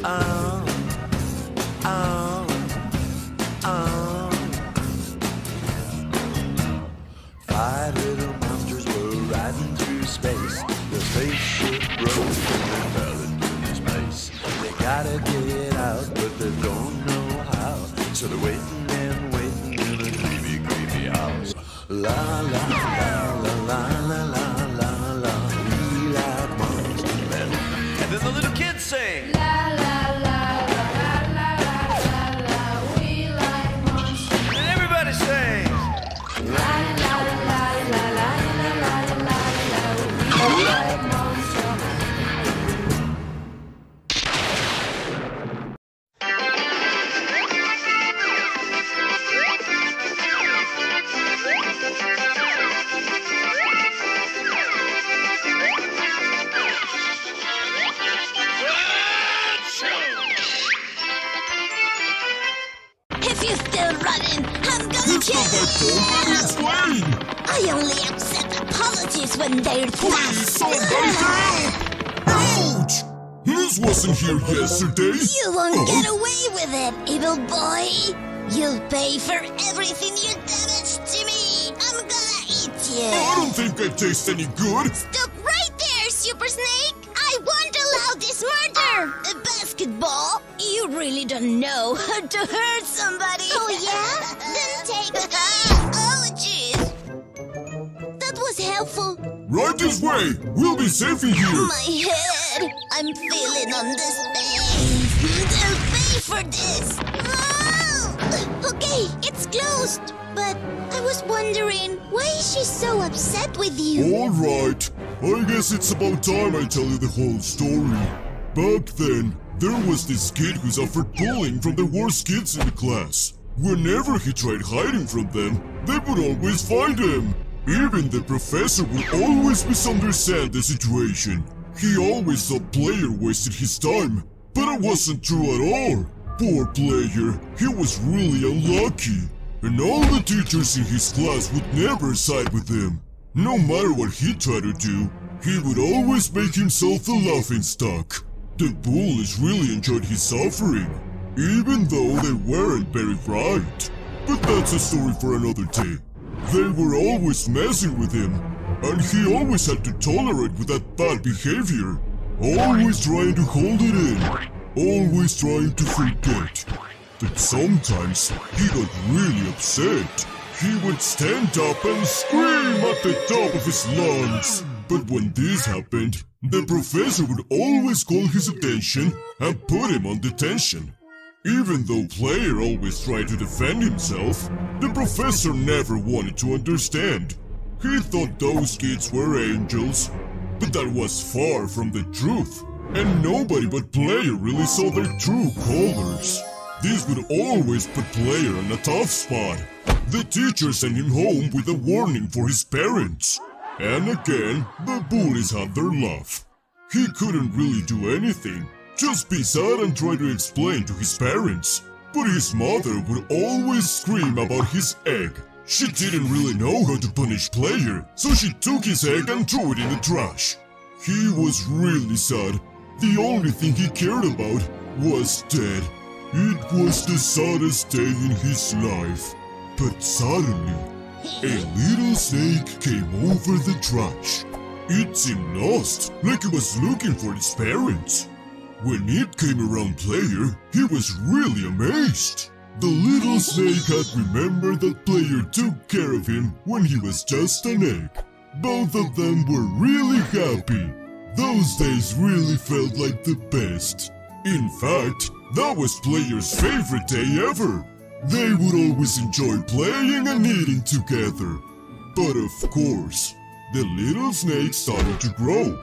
Oh, oh, oh. 5 little monsters were riding through space. The spaceship broke and they fell into space. They gotta get out, but they don't know how. So they're waiting and waiting in a creepy, creepy house. La la la la la la la la la. We like monster men. And then the little kids sing. La la la la la la la la. We like monster. And everybody sings. La la la la la la la la la. We like monster. If you're still running, I'm gonna It's not my kill fault, let me explain! I only accept apologies when they're Please, somebody help! Ouch! Liz wasn't here yesterday! You won't Oh, get away with it, evil boy! You'll pay for everything you damaged to me! I'm gonna eat I you! don't think I taste any good! Stop right there, Super Snake! I won't allow this murder! A basketball? You really don't know how to hurt somebody! Oh yeah? Then take that! Oh jeez! That was helpful! Right this way! We'll be safe in here! My head! I'm feeling on this pain! They'll pay for this! Oh! Okay, it's closed! But I was wondering, why is she so upset with you? Alright, I guess it's about time I tell you the whole story. Back then, there was this kid who suffered bullying from the worst kids in the class. Whenever he tried hiding from them, they would always find him. Even the professor would always misunderstand the situation. He always thought Player wasted his time, but it wasn't true at all. Poor Player, he was really unlucky. And all the teachers in his class would never side with him. No matter what he tried to do, he would always make himself the laughingstock. The bullies really enjoyed his suffering, even though they weren't very bright. But that's a story for another day. They were always messing with him, and he always had to tolerate with that bad behavior. Always trying to hold it in, always trying to forget. But sometimes he got really upset. He would stand up and scream at the top of his lungs. But when this happened, the professor would always call his attention and put him on detention. Even though Player always tried to defend himself, the professor never wanted to understand. He thought those kids were angels, but that was far from the truth. And nobody but Player really saw their true colors. This would always put Player in a tough spot. The teacher sent him home with a warning for his parents. And again, the bullies had their laugh. He couldn't really do anything, just be sad and try to explain to his parents. But his mother would always scream about his egg. She didn't really know how to punish Player, so she took his egg and threw it in the trash. He was really sad. The only thing he cared about was dead. It was the saddest day in his life. But suddenly, a little snake came over the trash. It seemed lost, like it was looking for its parents. When it came around Player, he was really amazed. The little snake had remembered that Player took care of him when he was just an egg. Both of them were really happy. Those days really felt like the best. In fact, that was Player's favorite day ever. They would always enjoy playing and eating together. But of course, the little snake started to grow,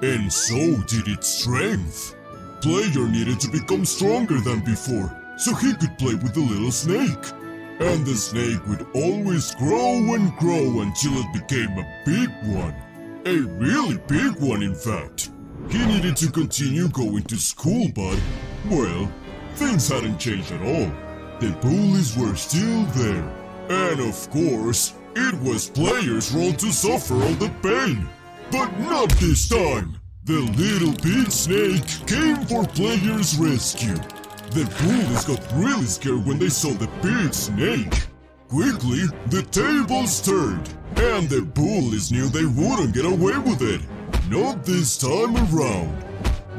and so did its strength. Player needed to become stronger than before, so he could play with the little snake. And the snake would always grow and grow until it became a big one. A really big one, in fact. He needed to continue going to school, but, well, things hadn't changed at all. The bullies were still there. And of course, it was Player's role to suffer all the pain. But not this time. The little big snake came for players' rescue. The bullies got really scared when they saw the big snake. Quickly, the tables turned, and the bullies knew they wouldn't get away with it. Not this time around.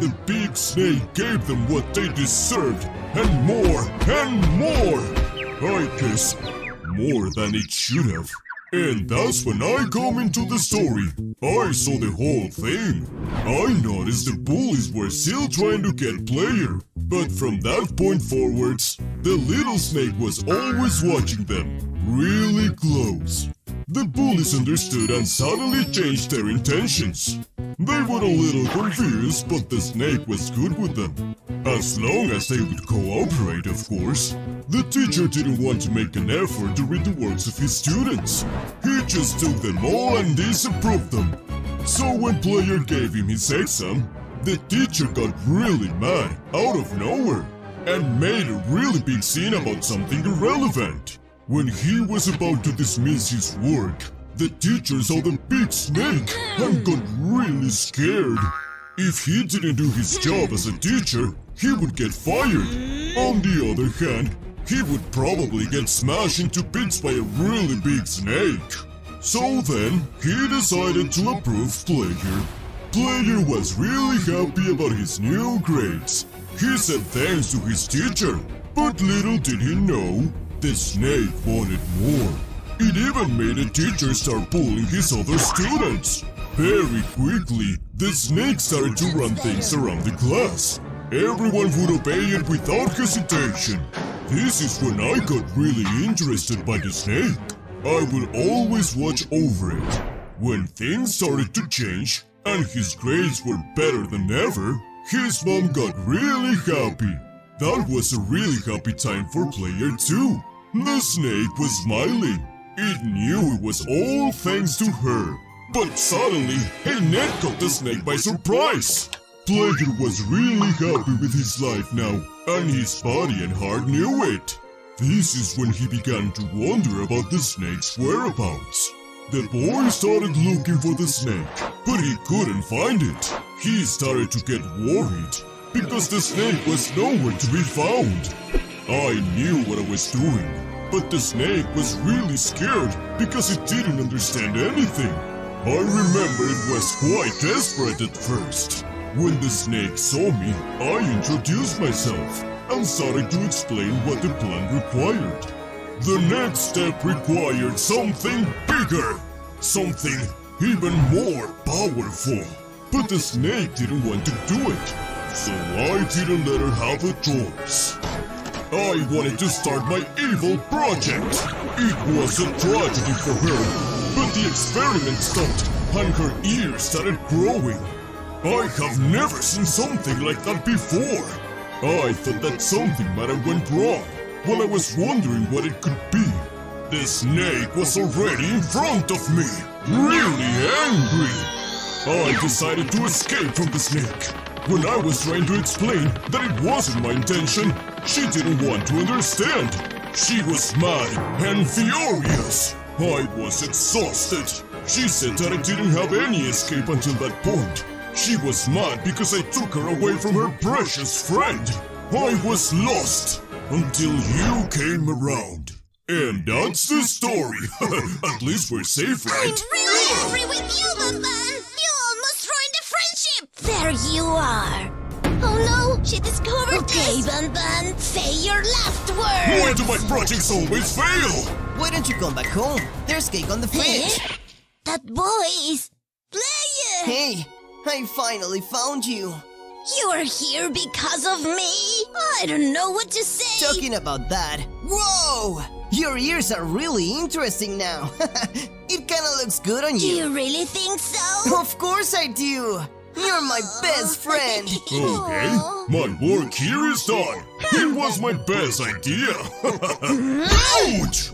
The big snake gave them what they deserved, and more, I guess, more than it should have. And that's when I come into the story. I saw the whole thing. I noticed the bullies were still trying to get player, but from that point forwards, the little snake was always watching them, really close. The bullies understood and suddenly changed their intentions. They were a little confused, but the snake was good with them. As long as they would cooperate, of course. The teacher didn't want to make an effort to read the works of his students. He just took them all and disapproved them. So when Player gave him his exam, the teacher got really mad out of nowhere and made a really big scene about something irrelevant. When he was about to dismiss his work, the teacher saw the big snake and got really scared. If he didn't do his job as a teacher, he would get fired. On the other hand, he would probably get smashed into bits by a really big snake. So then, he decided to approve Player. Player was really happy about his new grades. He said thanks to his teacher, but little did he know, the snake wanted more. It even made the teacher start bullying his other students. Very quickly, the snake started to run things around the class. Everyone would obey it without hesitation. This is when I got really interested by the snake. I would always watch over it. When things started to change and his grades were better than ever, his mom got really happy. That was a really happy time for Player too. The snake was smiling. It knew it was all thanks to her. But suddenly, a net caught the snake by surprise. Player was really happy with his life now, and his body and heart knew it. This is when he began to wonder about the snake's whereabouts. The boy started looking for the snake, but he couldn't find it. He started to get worried, because the snake was nowhere to be found. I knew what I was doing, but the snake was really scared because it didn't understand anything. I remember it was quite desperate at first. When the snake saw me, I introduced myself and started to explain what the plan required. The next step required something bigger, something even more powerful. But the snake didn't want to do it, so I didn't let her have a choice. I wanted to start my evil project. It was a tragedy for her, but the experiment stopped and her ears started growing. I have never seen something like that before. I thought that something might have went wrong while I was wondering what it could be. The snake was already in front of me, really angry. I decided to escape from the snake. When I was trying to explain that it wasn't my intention, she didn't want to understand. She was mad and furious. I was exhausted. She said that I didn't have any escape until that point. She was mad because I took her away from her precious friend. I was lost until you came around. And that's the story. At least we're safe, right? I'm really angry with you, banban. You almost ruined the friendship. There you are. Oh no, she discovered this. Okay, banban, say your last word. Why do my projects always fail? Why don't you come back home? There's cake on the fridge. That boy is Player. Hey, I finally found you. You are here because of me? I don't know what to say. Talking about that. Whoa! Your ears are really interesting now. It kinda looks good on Do you. you really think so? Of course I do. You're my best friend. Okay, my work here is done. It was my best idea. Ouch!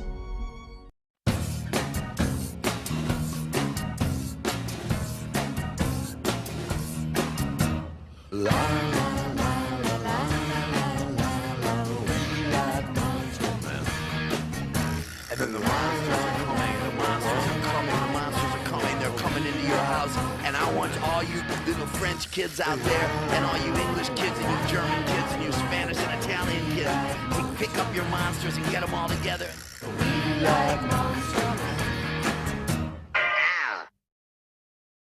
And then the monsters are coming, they're coming into your house, and I want all you little friends French kids out there, and all you English kids, and you German kids, and you Spanish and Italian kids. We pick up your monsters and get them all together. We like monster